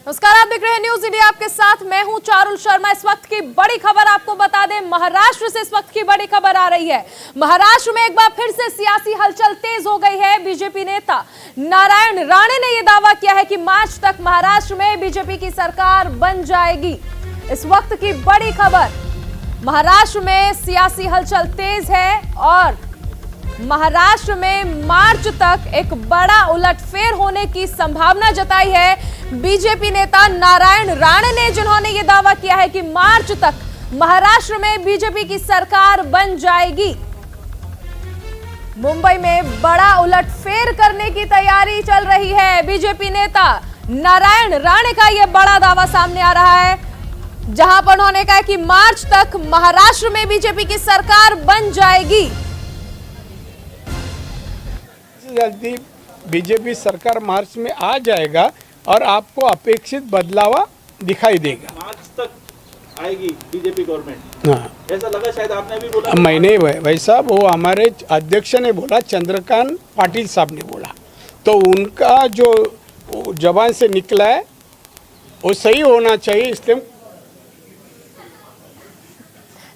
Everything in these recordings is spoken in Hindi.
नमस्कार, आप देख रहे हैं न्यूज इंडिया। आपके साथ मैं हूं चारुल शर्मा। इस वक्त की बड़ी खबर आपको बता दें, महाराष्ट्र से इस वक्त की बड़ी खबर आ रही है। महाराष्ट्र में एक बार फिर से सियासी हलचल तेज हो गई है। बीजेपी नेता नारायण राणे ने यह दावा किया है कि मार्च तक महाराष्ट्र में बीजेपी की सरकार बन जाएगी। इस वक्त की बड़ी खबर, महाराष्ट्र में सियासी हलचल तेज है और महाराष्ट्र में मार्च तक एक बड़ा उलटफेर होने की संभावना जताई है बीजेपी नेता नारायण राणे ने, जिन्होंने यह दावा किया है कि मार्च तक महाराष्ट्र में बीजेपी की सरकार बन जाएगी। मुंबई में बड़ा उलटफेर करने की तैयारी चल रही है। बीजेपी नेता नारायण राणे का यह बड़ा दावा सामने आ रहा है, जहां पर उन्होंने कहा कि मार्च तक महाराष्ट्र में बीजेपी की सरकार बन जाएगी। जल्दी बीजेपी सरकार मार्च में आ जाएगा और आपको अपेक्षित बदलाव दिखाई देगा। मार्च तक आएगी बीजेपी गवर्नमेंट, हाँ, ऐसा लगा शायद आपने भी बोला। मैंने वैसा वो हमारे अध्यक्ष ने बोला, चंद्रकांत पाटिल साहब ने बोला, तो उनका जो जबान से निकला है वो सही होना चाहिए, इसलिए।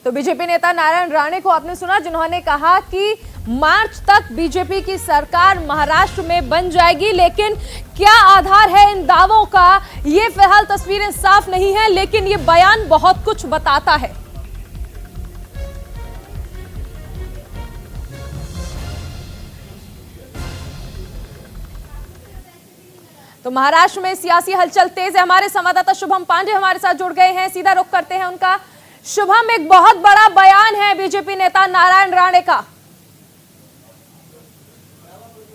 तो बीजेपी नेता नारायण राणे को आपने सुना, जिन्होंने कहा कि मार्च तक बीजेपी की सरकार महाराष्ट्र में बन जाएगी। लेकिन क्या आधार है इन दावों का, ये फिलहाल तस्वीरें साफ नहीं है, लेकिन ये बयान बहुत कुछ बताता है। तो महाराष्ट्र में सियासी हलचल तेज है। हमारे संवाददाता शुभम पांडे हमारे साथ जुड़ गए हैं, सीधा रुख करते हैं उनका। शुभम, एक बहुत बड़ा बयान है बीजेपी नेता नारायण राणे का।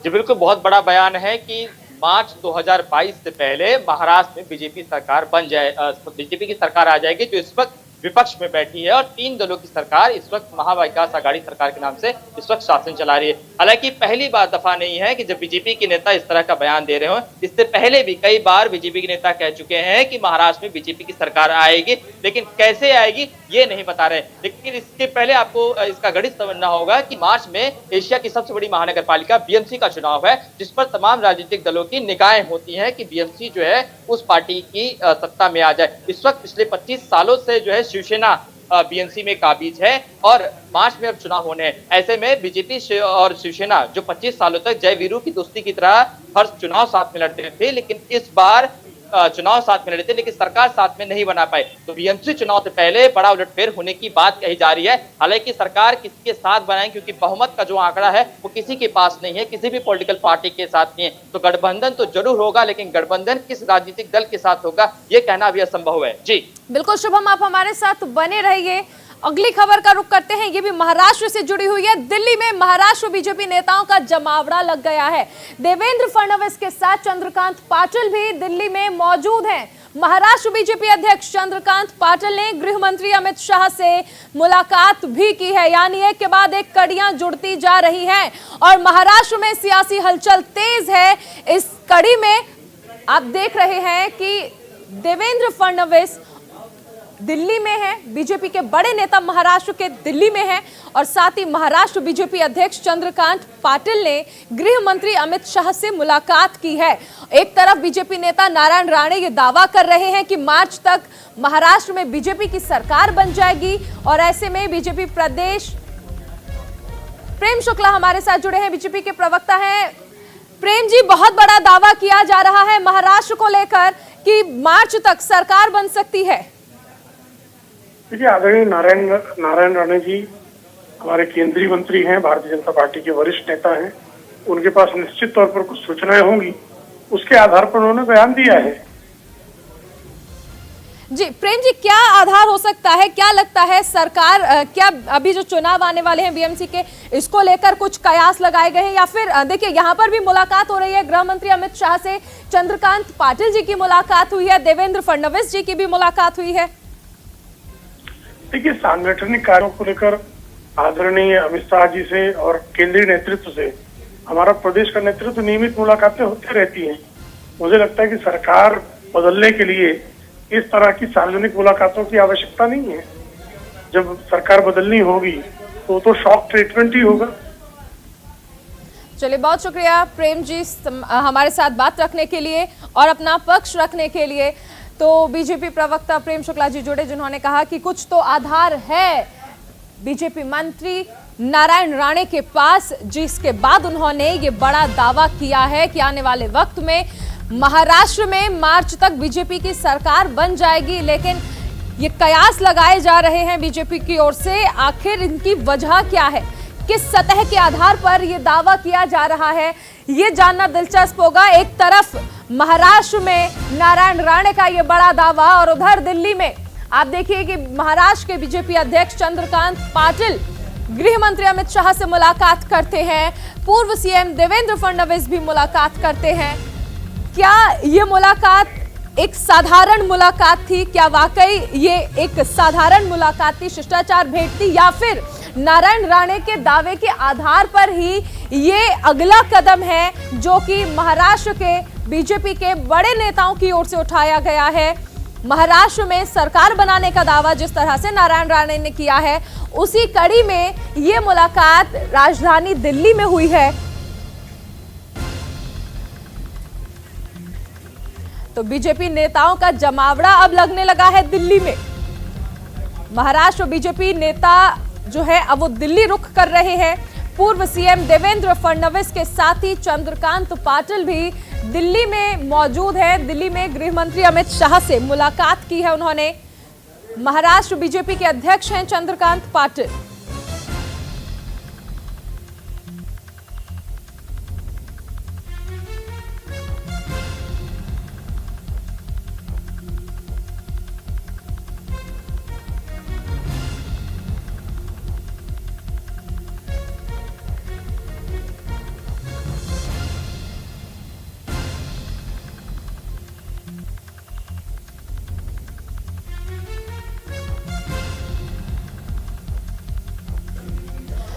जी बिल्कुल, बहुत बड़ा बयान है कि मार्च 2022 से पहले महाराष्ट्र में बीजेपी सरकार बन जाए, बीजेपी की सरकार आ जाएगी, जो इस वक्त विपक्ष में बैठी है और 3 दलों की सरकार इस वक्त महाविकास आघाड़ी सरकार के नाम से इस वक्त शासन चला रही है। हालांकि पहली बार दफा नहीं है कि जब बीजेपी के नेता इस तरह का बयान दे रहे हो। इससे पहले भी कई बार बीजेपी के नेता कह चुके हैं कि महाराष्ट्र में बीजेपी की सरकार आएगी, लेकिन कैसे आएगी ये नहीं बता रहे। लेकिन इसके पहले आपको इसका गणित समझना होगा कि मार्च में एशिया की सबसे बड़ी महानगर पालिका बीएमसी का चुनाव है, जिस पर तमाम राजनीतिक दलों की निगाहें होती हैं कि बीएमसी जो है उस पार्टी की सत्ता में आ जाए। इस वक्त पिछले 25 सालों से जो है शिवसेना बीएमसी में काबिज है और मार्च में अब चुनाव होने हैं। ऐसे में बीजेपी और शिवसेना जो 25 सालों तक जय वीरू की दोस्ती की तरह हर चुनाव साथ में लड़ते थे, लेकिन इस बार चुनाव साथ में लड़े थे, लेकिन सरकार साथ में नहीं बना पाए। तो बीएमसी चुनाव से पहले बड़ा उलटफेर होने की बात कही जा रही है। हालांकि सरकार किसके साथ बनाए, क्योंकि बहुमत का जो आंकड़ा है वो किसी के पास नहीं है, किसी भी पॉलिटिकल पार्टी के साथ नहीं है। तो गठबंधन तो जरूर होगा, लेकिन गठबंधन किस राजनीतिक दल के साथ होगा ये कहना भी असंभव है। जी बिल्कुल शुभम, आप हमारे साथ बने रहिए। अगली खबर का रुख करते हैं, ये भी महाराष्ट्र से जुड़ी हुई है। दिल्ली में महाराष्ट्र बीजेपी नेताओं का जमावड़ा लग गया है। देवेंद्र फडणवीस के साथ चंद्रकांत पाटिल भी दिल्ली में मौजूद हैं। महाराष्ट्र बीजेपी अध्यक्ष चंद्रकांत पाटिल ने गृह मंत्री अमित शाह से मुलाकात भी की है। यानी एक के बाद एक कड़ियां जुड़ती जा रही हैं और महाराष्ट्र में सियासी हलचल तेज है। इस कड़ी में आप देख रहे हैं कि देवेंद्र फडणवीस दिल्ली में है, बीजेपी के बड़े नेता महाराष्ट्र के दिल्ली में हैं और साथ ही महाराष्ट्र बीजेपी अध्यक्ष चंद्रकांत पाटिल ने गृह मंत्री अमित शाह से मुलाकात की है। एक तरफ बीजेपी नेता नारायण राणे ये दावा कर रहे हैं कि मार्च तक महाराष्ट्र में बीजेपी की सरकार बन जाएगी और ऐसे में बीजेपी प्रदेश प्रेम शुक्ला हमारे साथ जुड़े हैं, बीजेपी के प्रवक्ता हैं। प्रेम जी, बहुत बड़ा दावा किया जा रहा है महाराष्ट्र को लेकर कि मार्च तक सरकार बन सकती है। देखिए, आदरणीय नारायण राणे जी हमारे केंद्रीय मंत्री हैं, भारतीय जनता पार्टी के वरिष्ठ नेता हैं। उनके पास निश्चित तौर पर कुछ सूचनाएं होंगी, उसके आधार पर उन्होंने बयान दिया है। जी प्रेम जी, क्या आधार हो सकता है, क्या लगता है सरकार क्या अभी जो चुनाव आने वाले हैं बीएमसी के, इसको लेकर कुछ कयास लगाए गए हैं या फिर देखिए यहाँ पर भी मुलाकात हो रही है गृह मंत्री अमित शाह से, चंद्रकांत पाटिल जी की मुलाकात हुई है, देवेंद्र फडणवीस जी की भी मुलाकात हुई है। देखिए, सांगठनिक कार्यों को लेकर आदरणीय अमित शाह जी से और केंद्रीय नेतृत्व से हमारा प्रदेश का नेतृत्व नियमित मुलाकातें होती रहती हैं। मुझे लगता है कि सरकार बदलने के लिए इस तरह की सार्वजनिक मुलाकातों की आवश्यकता नहीं है। जब सरकार बदलनी होगी तो शॉक ट्रीटमेंट ही होगा। चलिए, बहुत शुक्रिया प्रेम जी हमारे साथ बात रखने के लिए और अपना पक्ष रखने के लिए। तो बीजेपी प्रवक्ता प्रेम शुक्ला जी जुड़े, जिन्होंने कहा कि कुछ तो आधार है बीजेपी मंत्री नारायण राणे के पास, जिसके बाद उन्होंने ये बड़ा दावा किया है कि आने वाले वक्त में महाराष्ट्र में मार्च तक बीजेपी की सरकार बन जाएगी। लेकिन ये कयास लगाए जा रहे हैं बीजेपी की ओर से, आखिर इनकी वजह क्या है, किस सतह के आधार पर यह दावा किया जा रहा है, ये जानना दिलचस्प होगा। एक तरफ महाराष्ट्र में नारायण राणे का ये बड़ा दावा और उधर दिल्ली में आप देखिए कि महाराष्ट्र के बीजेपी अध्यक्ष चंद्रकांत पाटिल गृह मंत्री अमित शाह से मुलाकात करते हैं, पूर्व सीएम देवेंद्र फडणवीस भी मुलाकात करते हैं। क्या ये मुलाकात एक साधारण मुलाकात थी? क्या वाकई ये एक साधारण मुलाकात थी, शिष्टाचार भेंट थी, या फिर नारायण राणे के दावे के आधार पर ही ये अगला कदम है जो कि महाराष्ट्र के बीजेपी के बड़े नेताओं की ओर से उठाया गया है? महाराष्ट्र में सरकार बनाने का दावा जिस तरह से नारायण राणे ने किया है, उसी कड़ी में ये मुलाकात राजधानी दिल्ली में हुई है। तो बीजेपी नेताओं का जमावड़ा अब लगने लगा है दिल्ली में। महाराष्ट्र बीजेपी नेता जो है अब वो दिल्ली रुख कर रहे हैं। पूर्व सीएम देवेंद्र फडणवीस के साथ ही चंद्रकांत पाटिल भी दिल्ली में मौजूद है। दिल्ली में गृह मंत्री अमित शाह से मुलाकात की है उन्होंने। महाराष्ट्र बीजेपी के अध्यक्ष हैं चंद्रकांत पाटिल।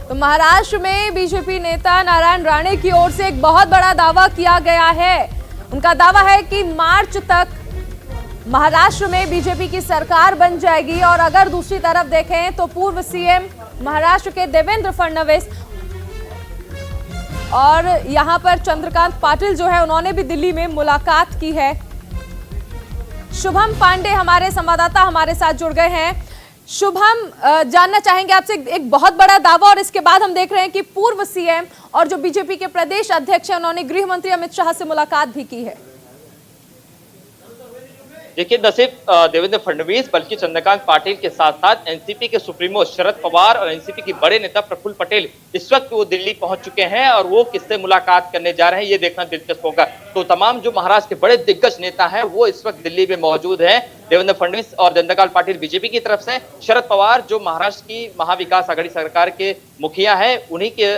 तो महाराष्ट्र में बीजेपी नेता नारायण राणे की ओर से एक बहुत बड़ा दावा किया गया है। उनका दावा है कि मार्च तक महाराष्ट्र में बीजेपी की सरकार बन जाएगी। और अगर दूसरी तरफ देखें तो पूर्व सीएम महाराष्ट्र के देवेंद्र फडणवीस और यहां पर चंद्रकांत पाटिल जो है उन्होंने भी दिल्ली में मुलाकात की है। शुभम पांडे हमारे संवाददाता हमारे साथ जुड़ गए हैं। शुभम, जानना चाहेंगे आपसे, एक बहुत बड़ा दावा और इसके बाद हम देख रहे हैं कि पूर्व सीएम और जो बीजेपी के प्रदेश अध्यक्ष हैं उन्होंने गृह मंत्री अमित शाह से मुलाकात भी की है। देखिए, न सिर्फ देवेंद्र फडणवीस बल्कि चंद्रकांत पाटिल के साथ साथ एनसीपी के सुप्रीमो शरद पवार और एनसीपी के बड़े नेता प्रफुल्ल पटेल इस वक्त वो दिल्ली पहुंच चुके हैं और वो किससे मुलाकात करने जा रहे हैं ये देखना दिलचस्प होगा। तो तमाम जो महाराष्ट्र के बड़े दिग्गज नेता हैं वो इस वक्त दिल्ली में मौजूद हैं। देवेंद्र फडणवीस और चंद्रकांत पाटिल बीजेपी की तरफ से, शरद पवार जो महाराष्ट्र की महाविकास आघाड़ी सरकार के मुखिया हैं, उन्हीं के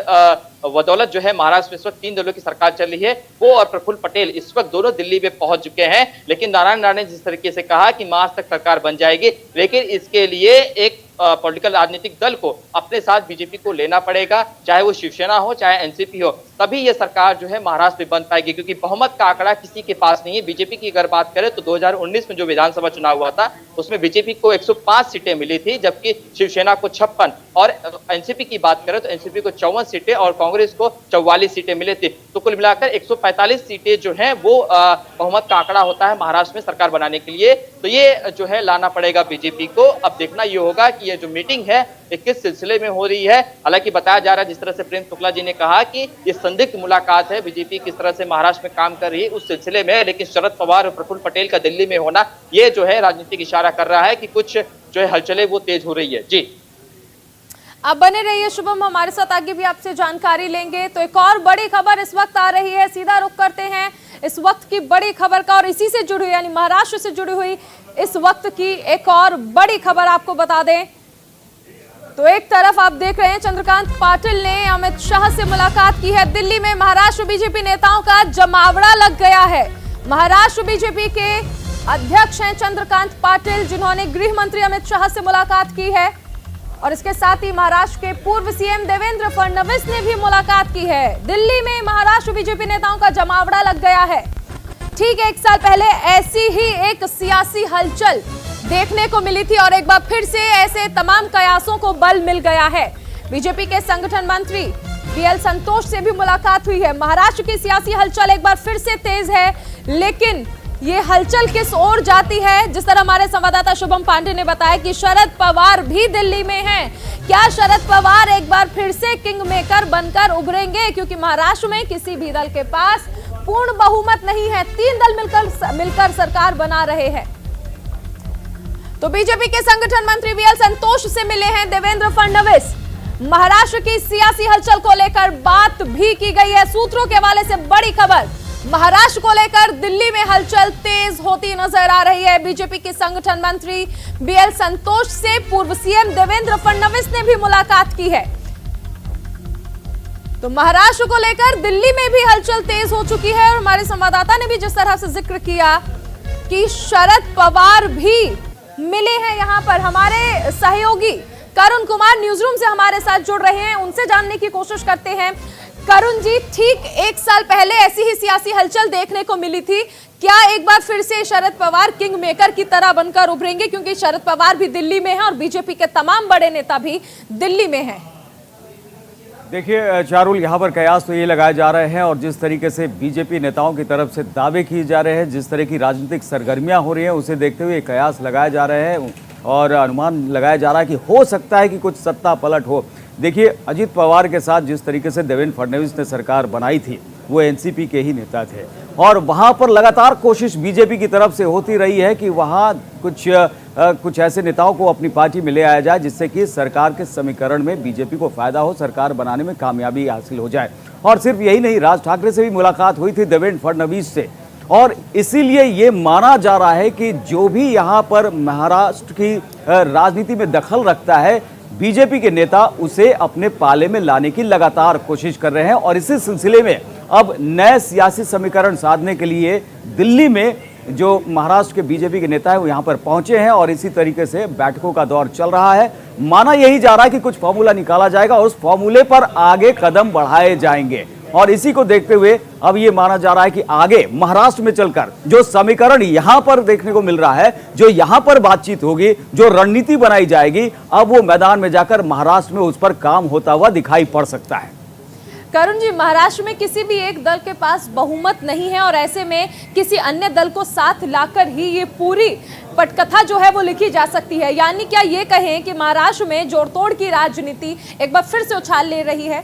बदौलत जो है महाराष्ट्र में इस वक्त 3 दलों की सरकार चल रही है, वो और प्रफुल्ल पटेल इस वक्त दोनों दिल्ली में पहुंच चुके हैं। लेकिन नारायण राणे ने जिस तरीके से कहा कि मार्च तक सरकार बन जाएगी, लेकिन इसके लिए एक पॉलिटिकल राजनीतिक दल को अपने साथ बीजेपी को लेना पड़ेगा, चाहे वो शिवसेना हो चाहे एनसीपी हो, तभी ये सरकार जो है महाराष्ट्र में बन पाएगी। क्योंकि बहुमत का आंकड़ा किसी के पास नहीं है। बीजेपी की अगर बात करें तो 2019 में जो विधानसभा चुनाव हुआ था उसमें बीजेपी को 105 सीटें मिली थी, जबकि शिवसेना को 56, और एनसीपी की बात करें तो एनसीपी को 54 सीटें और कांग्रेस को 44 सीटें मिली थी। तो कुल मिलाकर 145 सीटें जो है वो बहुमत का आंकड़ा होता है महाराष्ट्र में सरकार बनाने के लिए। तो ये जो है लाना पड़ेगा बीजेपी को। अब देखना ये होगा कि ये जो मीटिंग है ये किस सिलसिले में हो रही है। हालांकि बताया जा रहा है, जिस तरह से प्रेम शुक्ला जी ने कहा कि ये संदिग्ध मुलाकात है, बीजेपी किस तरह से महाराष्ट्र में काम कर रही है उस सिलसिले में। लेकिन शरद पवार और प्रफुल्ल पटेल का दिल्ली में होना ये जो है राजनीतिक इशारा कर रहा है कि कुछ जो है हलचलें वो तेज हो रही है। जी, आप बने रहिए शुभम, हमारे साथ आगे भी आपसे जानकारी लेंगे। तो एक और बड़ी खबर इस वक्त आ रही है, सीधा रुख करते हैं इस वक्त की बड़ी खबर का, और इसी से जुड़ी हुई यानी महाराष्ट्र से जुड़ी हुई इस वक्त की एक और बड़ी खबर आपको बता दें। तो एक तरफ आप देख रहे हैं चंद्रकांत पाटिल ने अमित शाह से मुलाकात की है दिल्ली में। महाराष्ट्र बीजेपी नेताओं का जमावड़ा लग गया है। महाराष्ट्र बीजेपी के अध्यक्ष हैं चंद्रकांत पाटिल, जिन्होंने गृह मंत्री अमित शाह से मुलाकात की है, और इसके साथ ही महाराष्ट्र के पूर्व सीएम देवेंद्र फडणवीस ने भी मुलाकात की है। दिल्ली में महाराष्ट्र बीजेपी नेताओं का जमावड़ा लग गया है। ठीक 1 साल पहले ऐसी ही एक सियासी हलचल देखने को मिली थी और एक बार फिर से ऐसे तमाम कयासों को बल मिल गया है। बीजेपी के संगठन मंत्री बीएल संतोष से भी मुलाकात हुई है। महाराष्ट्र की सियासी हलचल एक बार फिर से तेज है, लेकिन ये हलचल किस ओर जाती है? जिस तरह हमारे संवाददाता शुभम पांडे ने बताया कि शरद पवार भी दिल्ली में हैं। क्या शरद पवार एक बार फिर से किंग मेकर बनकर उभरेंगे? क्योंकि महाराष्ट्र में किसी भी दल के पास पूर्ण बहुमत नहीं है, 3 दल मिलकर सरकार बना रहे हैं। तो बीजेपी के संगठन मंत्री बीएल संतोष से मिले हैं देवेंद्र फडणवीस। महाराष्ट्र की सियासी हलचल को लेकर बात भी की गई है। सूत्रों के हवाले से बड़ी खबर, महाराष्ट्र को लेकर दिल्ली में हलचल तेज होती नजर आ रही है। बीजेपी के संगठन मंत्री बीएल संतोष से पूर्व सीएम देवेंद्र फडणवीस ने भी मुलाकात की है। तो महाराष्ट्र को लेकर दिल्ली में भी हलचल तेज हो चुकी है और हमारे संवाददाता ने भी जिस तरह से जिक्र किया कि शरद पवार भी मिले हैं यहां पर। हमारे सहयोगी करुण कुमार न्यूज रूम से हमारे साथ जुड़ रहे हैं, उनसे जानने की कोशिश करते हैं। करुण जी, ठीक 1 साल पहले ऐसी ही सियासी हलचल देखने को मिली थी। क्या एक बार फिर से शरद पवार किंग मेकर की तरह बनकर उभरेंगे? क्योंकि शरद पवार भी दिल्ली में हैं और बीजेपी के तमाम बड़े नेता भी दिल्ली में हैं। देखिए चारुल, यहाँ पर कयास तो ये लगाए जा रहे हैं और जिस तरीके से बीजेपी नेताओं की तरफ से दावे किए जा रहे हैं, जिस तरह की राजनीतिक सरगर्मियां हो रही हैं, उसे देखते हुए कयास लगाए जा रहे हैं और अनुमान लगाया जा रहा है कि हो सकता है कि कुछ सत्ता पलट हो। देखिए, अजित पवार के साथ जिस तरीके से देवेंद्र फडणवीस ने सरकार बनाई थी, वो एनसीपी के ही नेता थे और वहाँ पर लगातार कोशिश बीजेपी की तरफ से होती रही है कि वहाँ कुछ ऐसे नेताओं को अपनी पार्टी में ले आया जाए जिससे कि सरकार के समीकरण में बीजेपी को फायदा हो, सरकार बनाने में कामयाबी हासिल हो जाए। और सिर्फ यही नहीं, राज ठाकरे से भी मुलाकात हुई थी देवेंद्र फडणवीस से और इसीलिए ये माना जा रहा है कि जो भी यहाँ पर महाराष्ट्र की राजनीति में दखल रखता है, बीजेपी के नेता उसे अपने पाले में लाने की लगातार कोशिश कर रहे हैं और इसी सिलसिले में अब नए सियासी समीकरण साधने के लिए दिल्ली में जो महाराष्ट्र के बीजेपी के नेता है वो यहाँ पर पहुंचे हैं और इसी तरीके से बैठकों का दौर चल रहा है। माना यही जा रहा है कि कुछ फॉर्मूला निकाला जाएगा और उस फॉर्मूले पर आगे कदम बढ़ाए जाएंगे और इसी को देखते हुए अब ये माना जा रहा है कि आगे महाराष्ट्र में चलकर जो समीकरण यहां पर देखने को मिल रहा है, जो यहां पर बातचीत होगी, जो रणनीति बनाई जाएगी, अब वो मैदान में जाकर महाराष्ट्र में उस पर काम होता हुआ दिखाई पड़ सकता है। करुण जी, महाराष्ट्र में किसी भी एक दल के पास बहुमत नहीं है और ऐसे में किसी अन्य दल को साथ लाकर ही ये पूरी पटकथा जो है वो लिखी जा सकती है। यानी क्या ये कहें कि महाराष्ट्र में जोड़तोड़ की राजनीति एक बार फिर से उछाल ले रही है?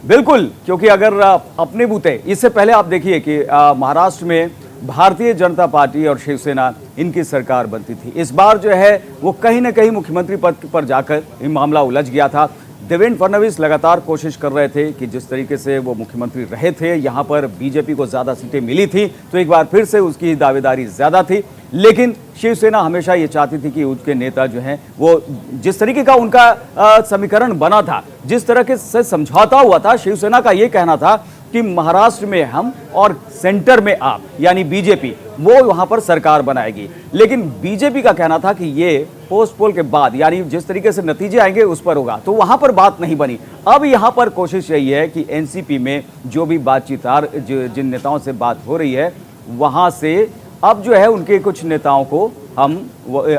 बिल्कुल, क्योंकि अगर अपने बूते, इससे पहले आप देखिए कि महाराष्ट्र में भारतीय जनता पार्टी और शिवसेना इनकी सरकार बनती थी। इस बार जो है वो कहीं ना कहीं मुख्यमंत्री पद पर जाकर ये मामला उलझ गया था। देवेंद्र फडणवीस लगातार कोशिश कर रहे थे कि जिस तरीके से वो मुख्यमंत्री रहे थे, यहाँ पर बीजेपी को ज़्यादा सीटें मिली थी तो एक बार फिर से उसकी दावेदारी ज़्यादा थी, लेकिन शिवसेना हमेशा ये चाहती थी कि उसके नेता जो हैं वो जिस तरीके का उनका समीकरण बना था, जिस तरह से समझौता हुआ था, शिवसेना का ये कहना था कि महाराष्ट्र में हम और सेंटर में आप यानी बीजेपी वो वहां पर सरकार बनाएगी। लेकिन बीजेपी का कहना था कि ये पोस्ट पोल के बाद यानी जिस तरीके से नतीजे आएंगे उस पर होगा, तो वहां पर बात नहीं बनी। अब यहां पर कोशिश यही है कि एनसीपी में जो भी बातचीत जिन नेताओं से बात हो रही है वहां से अब जो है उनके कुछ नेताओं को हम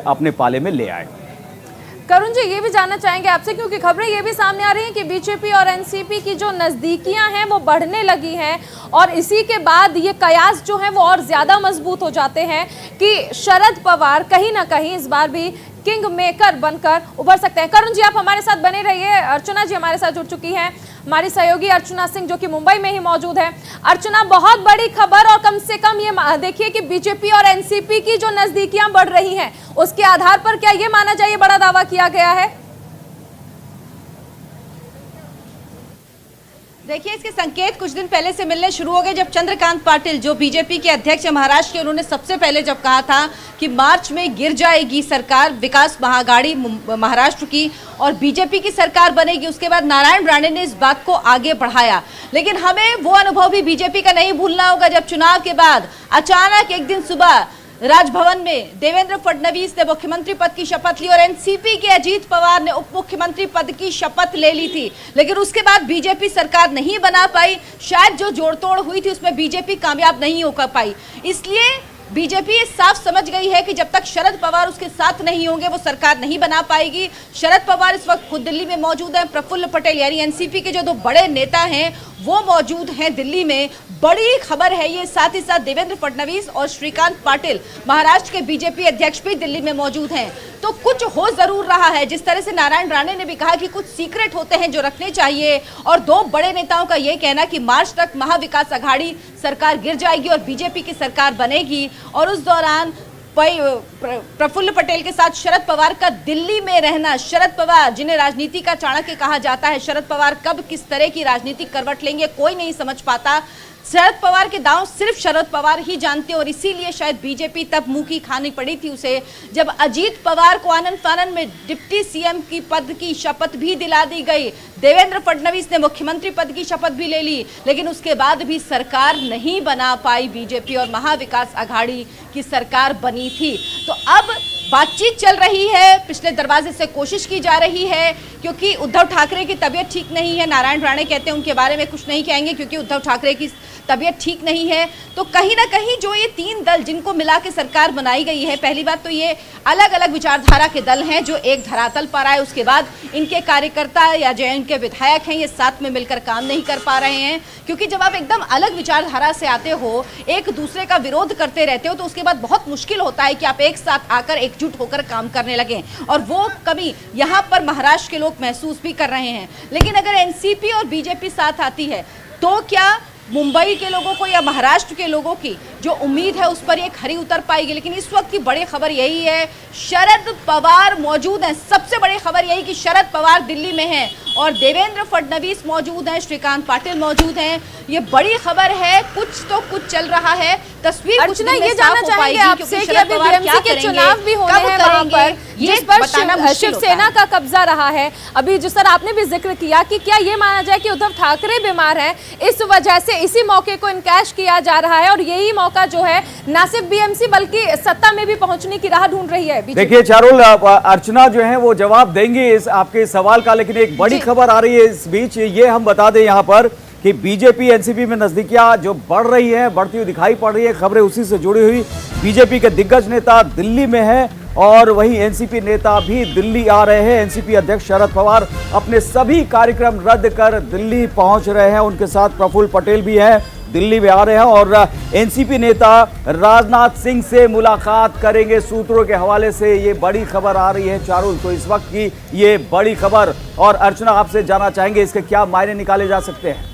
अपने पाले में ले आए। करुण जी, ये भी जानना चाहेंगे आपसे क्योंकि खबरें ये भी सामने आ रही हैं कि बीजेपी और एनसीपी की जो नजदीकियां हैं वो बढ़ने लगी हैं और इसी के बाद ये कयास जो है वो और ज्यादा मजबूत हो जाते हैं कि शरद पवार कहीं ना कहीं इस बार भी किंग मेकर बनकर उभर सकते हैं। करुण जी, आप हमारे साथ बने रहिए। अर्चना जी हमारे साथ जुड़ चुकी हैं, हमारी सहयोगी अर्चना सिंह जो कि मुंबई में ही मौजूद है। अर्चना, बहुत बड़ी खबर और कम से कम ये देखिए कि बीजेपी और एनसीपी की जो नजदीकियां बढ़ रही हैं उसके आधार पर क्या ये माना जाए बड़ा दावा किया गया है? देखिए, इसके संकेत कुछ दिन पहले से मिलने शुरू हो गए जब चंद्रकांत पाटिल जो बीजेपी के अध्यक्ष महाराष्ट्र के, उन्होंने सबसे पहले जब कहा था कि मार्च में गिर जाएगी सरकार विकास महाअघाड़ी महाराष्ट्र की और बीजेपी की सरकार बनेगी, उसके बाद नारायण राणे ने इस बात को आगे बढ़ाया। लेकिन हमें वो अनुभव भी बीजेपी का नहीं भूलना होगा जब चुनाव के बाद अचानक एक दिन सुबह राजभवन में देवेंद्र फडणवीस ने मुख्यमंत्री पद की शपथ ली और एनसीपी के अजीत पवार ने उप मुख्यमंत्री पद की शपथ ले ली थी। लेकिन उसके बाद बीजेपी सरकार नहीं बना पाई, शायद जो जोड़तोड़ हुई थी उसमें बीजेपी कामयाब नहीं हो पाई। इसलिए बीजेपी ये साफ समझ गई है कि जब तक शरद पवार उसके साथ नहीं होंगे वो सरकार नहीं बना पाएगी। शरद पवार इस वक्त खुद दिल्ली में मौजूद हैं, प्रफुल्ल पटेल यानी एनसीपी के जो दो बड़े नेता हैं वो मौजूद हैं दिल्ली में। बड़ी खबर है ये, साथ ही साथ देवेंद्र फडणवीस और श्रीकांत पाटिल महाराष्ट्र के बीजेपी अध्यक्ष भी दिल्ली में मौजूद हैं। तो कुछ हो जरूर रहा है, जिस तरह से नारायण राणे ने भी कहा कि कुछ सीक्रेट होते हैं जो रखने चाहिए, और दो बड़े नेताओं का ये कहना कि मार्च तक महाविकास आघाड़ी सरकार गिर जाएगी और बीजेपी की सरकार बनेगी। और उस दौरान प्रफुल्ल पटेल के साथ शरद पवार का दिल्ली में रहना, शरद पवार जिन्हें राजनीति का चाणक्य कहा जाता है, शरद पवार कब किस तरह की राजनीतिक करवट लेंगे कोई नहीं समझ पाता। शरद पवार के दांव सिर्फ शरद पवार ही जानते, और इसीलिए शायद बीजेपी तब मुंह की खानी पड़ी थी उसे, जब अजीत पवार को आनन फानन में डिप्टी सीएम की पद की शपथ भी दिला दी गई। देवेंद्र फडणवीस ने मुख्यमंत्री पद की शपथ भी ले ली, लेकिन उसके बाद भी सरकार नहीं बना पाई बीजेपी, और महाविकास आघाड़ी की सरकार बनी थी। तो अब बातचीत चल रही है, पिछले दरवाजे से कोशिश की जा रही है, क्योंकि उद्धव ठाकरे की तबीयत ठीक नहीं है। नारायण राणे कहते हैं उनके बारे में कुछ नहीं कहेंगे क्योंकि उद्धव ठाकरे की तबीयत ठीक नहीं है। तो कहीं ना कहीं जो ये तीन दल जिनको मिला के सरकार बनाई गई है, पहली बात तो ये अलग अलग विचारधारा के दल हैं जो एक धरातल पर आए, उसके बाद इनके कार्यकर्ता या जो इनके विधायक हैं ये साथ में मिलकर काम नहीं कर पा रहे हैं, क्योंकि जब आप एकदम अलग विचारधारा से आते हो, एक दूसरे का विरोध करते रहते हो, तो उसके बाद बहुत मुश्किल होता है कि आप एक साथ आकर एकजुट होकर काम करने लगे, और वो कभी यहाँ पर महाराष्ट्र के लोग महसूस भी कर रहे हैं। लेकिन अगर एनसीपी और बीजेपी साथ आती है तो क्या मुंबई के लोगों को या महाराष्ट्र के लोगों की जो उम्मीद है उस पर ये खरी उतर पाएगी? लेकिन इस वक्त की बड़ी खबर यही है, शरद पवार मौजूद हैं। सबसे बड़ी खबर यही कि शरद पवार दिल्ली में हैं और देवेंद्र फडणवीस मौजूद हैं, श्रीकांत पाटिल मौजूद हैं। ये बड़ी खबर है, कुछ तो कुछ चल रहा है। तस्वीर अर्चना, ये जानना चाहेंगे आपसे कि अभी बीएमसी के चुनाव भी होने हैं वहां पर, जिस पर शिवसेना का कब्जा रहा है। अभी जिस तरह आपने भी जिक्र किया कि क्या ये माना जाए कि उद्धव ठाकरे बीमार हैं, इस वजह से इसी मौके को इनकैश किया जा रहा है, और यही मौका जो है ना सिर्फ बीएमसी बल्कि सत्ता में भी पहुंचने की राह ढूंढ रही है। देखिए चारुल, अर्चना जो है वो जवाब देंगे इस आपके सवाल का, लेकिन एक बड़ी खबर आ रही है इस बीच, ये हम बता दें यहाँ पर कि बीजेपी एनसीपी में नजदीकियां जो बढ़ रही है, बढ़ती हुई दिखाई पड़ रही है। खबरें उसी से जुड़ी हुई, बीजेपी के दिग्गज नेता दिल्ली में हैं और वहीं एनसीपी नेता भी दिल्ली आ रहे हैं। एनसीपी अध्यक्ष शरद पवार अपने सभी कार्यक्रम रद्द कर दिल्ली पहुंच रहे हैं, उनके साथ प्रफुल्ल पटेल भी हैं, दिल्ली में आ रहे हैं, और एनसीपी नेता राजनाथ सिंह से मुलाकात करेंगे। सूत्रों के हवाले से ये बड़ी खबर आ रही है चारुल, तो इस वक्त की ये बड़ी खबर। और अर्चना, आपसे जानना चाहेंगे इसके क्या मायने निकाले जा सकते हैं?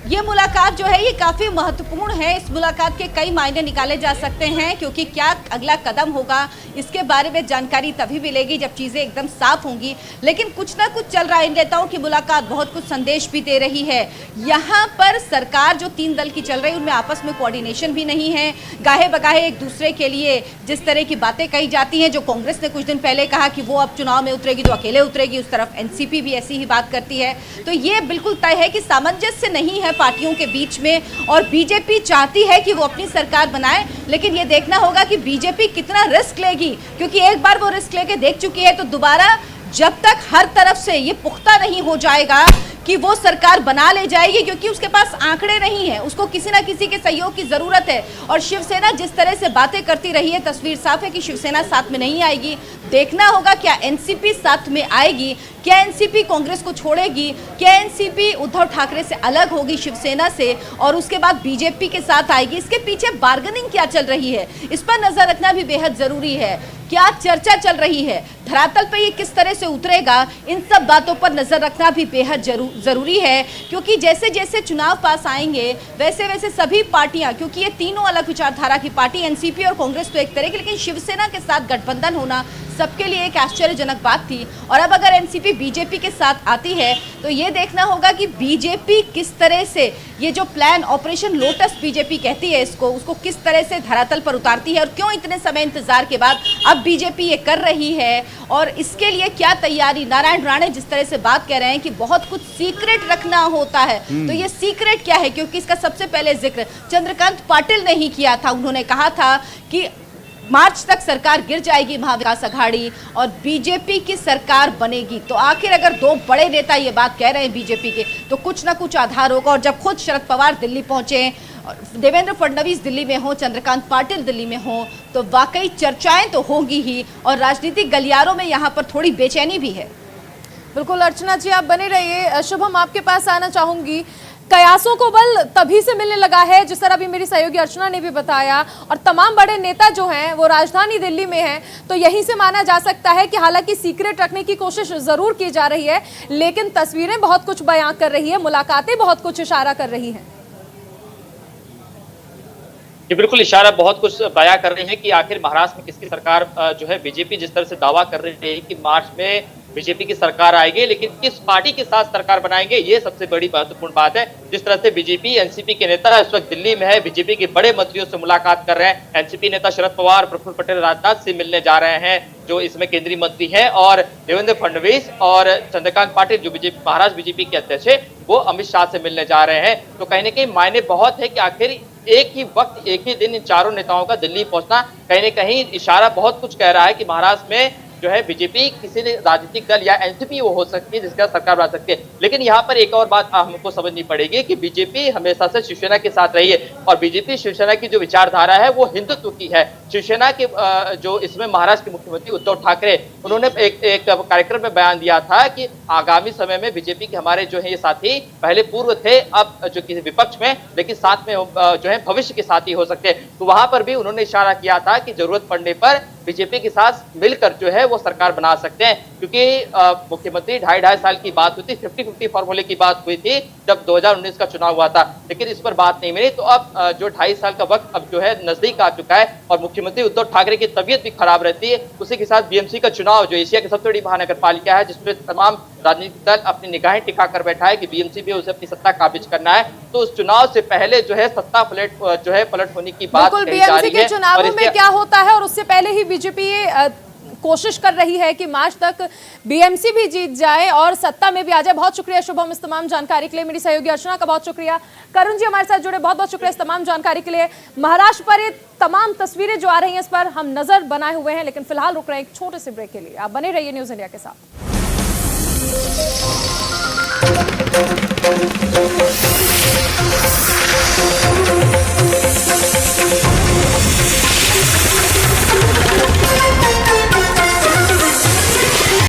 ये मुलाकात जो है ये काफी महत्वपूर्ण है। इस मुलाकात के कई मायने निकाले जा सकते हैं, क्योंकि क्या अगला कदम होगा इसके बारे में जानकारी तभी मिलेगी जब चीजें एकदम साफ होंगी। लेकिन कुछ ना कुछ चल रहा है। इन नेताओं की मुलाकात बहुत कुछ संदेश भी दे रही है। यहाँ पर सरकार जो तीन दल की चल रही है उनमें आपस में कोऑर्डिनेशन भी नहीं है। गाहे बगाहे एक दूसरे के लिए जिस तरह की बातें कही जाती हैं, जो कांग्रेस ने कुछ दिन पहले कहा कि वो अब चुनाव में उतरेगी तो अकेले उतरेगी, उस तरफ एनसीपी भी ऐसी ही बात करती है। तो ये बिल्कुल तय है कि सामंजस्य नहीं है पार्टियों के बीच में, और बीजेपी चाहती है कि वो अपनी सरकार बनाए, लेकिन ये देखना होगा कि बीजेपी कितना रिस्क लेगी, क्योंकि एक बार वो रिस्क लेके देख चुकी है। तो दोबारा जब तक हर तरफ से ये पुख्ता नहीं हो जाएगा कि वो सरकार बना ले जाएगी, क्योंकि उसके पास आंकड़े नहीं है, उसको किसी ना किसी के सहयोग की जरूरत है। और शिवसेना जिस तरह से बातें करती रही है, तस्वीर साफ है कि शिवसेना साथ में नहीं आएगी। देखना होगा क्या एनसीपी साथ में आएगी, क्या एनसीपी कांग्रेस को छोड़ेगी, क्या एनसीपी उद्धव ठाकरे से अलग होगी शिवसेना से और उसके बाद बीजेपी के साथ आएगी। इसके पीछे बार्गेनिंग क्या चल रही है, इस पर नजर रखना भी बेहद जरूरी है। क्या चर्चा चल रही है, धरातल पे ये किस तरह से उतरेगा, इन सब बातों पर नजर रखना भी बेहद जरूरी है। क्योंकि जैसे जैसे चुनाव पास आएंगे वैसे वैसे सभी पार्टियां, क्योंकि ये तीनों अलग विचारधारा की पार्टी, एनसीपी और कांग्रेस तो एक तरह की, लेकिन शिवसेना के साथ गठबंधन होना सबके लिए एक आश्चर्यजनक बात थी। और अब अगर एनसीपी बीजेपी के साथ आती है तो ये देखना होगा कि बीजेपी किस तरह से ये जो प्लान ऑपरेशन लोटस बीजेपी कहती है इसको, उसको किस तरह से धरातल पर उतारती है, और क्यों इतने समय इंतजार के बाद अब बीजेपी ये कर रही है, और इसके लिए क्या तैयारी। नारायण राणे जिस तरह से बात कह रहे हैं कि बहुत कुछ सीक्रेट रखना होता है, तो ये सीक्रेट क्या है, क्योंकि इसका सबसे पहले जिक्र चंद्रकांत पाटिल ने ही किया था। उन्होंने कहा था कि मार्च तक सरकार गिर जाएगी महाविकास अघाड़ी और बीजेपी की सरकार बनेगी, तो आखिर अगर दो बड़े नेता ये बात कह रहे हैं बीजेपी के, तो कुछ ना कुछ आधार होगा। और जब खुद शरद पवार दिल्ली पहुंचे, देवेंद्र फडणवीस दिल्ली में हो, चंद्रकांत पाटिल दिल्ली में हो, तो वाकई चर्चाएं तो होंगी ही और राजनीतिक गलियारों में यहाँ पर थोड़ी बेचैनी भी है। बिल्कुल अर्चना जी, आप बने रहिए। शुभम, आपके पास आना चाहूंगी। कयासों को बल तभी से मिलने लगा है, जिस तरह अभी मेरी सहयोगी अर्चना ने भी बताया, और तमाम बड़े नेता जो हैं वो राजधानी दिल्ली में हैं, तो यहीं से माना जा सकता है कि हालांकि सीक्रेट रखने की कोशिश जरूर की जा रही है, लेकिन तस्वीरें बहुत कुछ बयां कर रही है, मुलाकातें बहुत कुछ इशारा कर रही हैं। ये बिल्कुल इशारा बहुत कुछ बयां कर रही है कि आखिर महाराष्ट्र में किसकी सरकार जो है, बीजेपी जिस तरह से दावा कर रही है कि मार्च में बीजेपी की सरकार आएगी, लेकिन किस पार्टी के साथ सरकार बनाएंगे, ये सबसे बड़ी महत्वपूर्ण बात है। जिस तरह से बीजेपी एनसीपी के नेता इस वक्त दिल्ली में है, बीजेपी के बड़े मंत्रियों से मुलाकात कर रहे हैं, एनसीपी नेता शरद पवार, प्रफुल्ल पटेल राजनाथ से मिलने जा रहे हैं, जो इसमें केंद्रीय मंत्री हैं, और देवेंद्र फडणवीस और चंद्रकांत पाटिल जो महाराष्ट्र बीजेपी के अध्यक्ष है, वो अमित शाह से मिलने जा रहे हैं। तो कहीं ना कहीं मायने बहुत है कि आखिर एक ही वक्त एक ही दिन इन चारों नेताओं का दिल्ली पहुंचना कहीं न कहीं इशारा बहुत कुछ कह रहा है कि महाराष्ट्र में जो है बीजेपी किसी ने राजनीतिक दल या एनसीपी वो हो सकती है जिसका सरकार बना सकती है। लेकिन यहाँ पर एक और बात हमको समझनी पड़ेगी कि बीजेपी हमेशा से शिवसेना के साथ रही है, और बीजेपी शिवसेना की जो विचारधारा है वो हिंदुत्व की है। शिवसेना के जो इसमें महाराष्ट्र के मुख्यमंत्री उद्धव ठाकरे, उन्होंने एक कार्यक्रम में बयान दिया था कि आगामी समय में बीजेपी के हमारे जो है ये साथी पहले पूर्व थे, अब जो किसी विपक्ष में, लेकिन साथ में जो है भविष्य के साथी हो सकते हैं। तो वहां पर भी उन्होंने इशारा किया था कि जरूरत पड़ने पर बीजेपी के साथ मिलकर जो है वो सरकार बना सकते हैं, क्योंकि मुख्यमंत्री 2.5 साल की बात हुई थी, 50-50 फॉर्मूले की बात हुई थी जब 2019 का चुनाव हुआ था, लेकिन इस पर बात नहीं मिली। तो अब जो 2.5 साल का वक्त अब जो है नजदीक आ चुका है, और मुख्यमंत्री उद्धव ठाकरे की तबीयत भी खराब रहती है। उसी के साथ बीएमसी का चुनाव, जो एशिया की सबसे बड़ी महानगर पालिका है, जिसमें तमाम राजनीतिक दल अपनी निगाहें टिका कर बैठा है कि बीएमसी भी उसे अपनी सत्ता काबिज करना है, तो उस चुनाव से पहले जो है सत्ता पलट होने की बात कही जा रही है। के चुनावों में क्या होता है, और उससे पहले ही बीजेपी कोशिश कर रही है कि मार्च तक बीएमसी भी जीत जाए और सत्ता में भी आ जाए। बहुत शुक्रिया शुभम इस तमाम जानकारी के लिए। मेरी सहयोगी अर्चना का बहुत शुक्रिया। करुण जी हमारे साथ जुड़े, बहुत बहुत शुक्रिया इस तमाम जानकारी के लिए। महाराष्ट्र पर ये तमाम तस्वीरें जो आ रही हैं, इस पर हम नजर बनाए हुए हैं, लेकिन फिलहाल रुक रहे हैं एक छोटे से ब्रेक के लिए। आप बने रहिए न्यूज़ इंडिया के साथ।